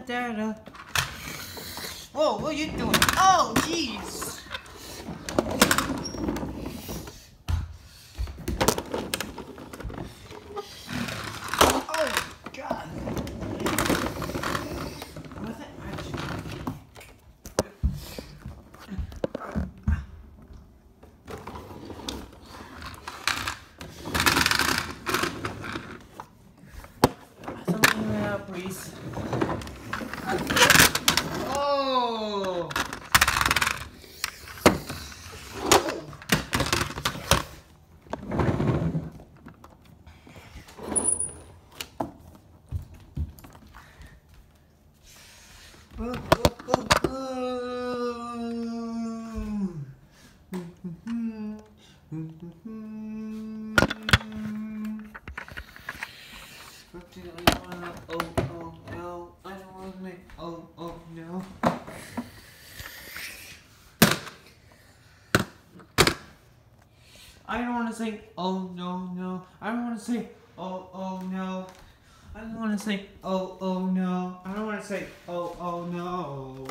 da. Whoa, what are you doing? Oh, jeez. Oh, God. Was it actually? Something out, please. Oh! Oh no. I don't want to say, oh no. I don't want to say, oh no. I don't want to say, oh no. I don't want to say, oh no.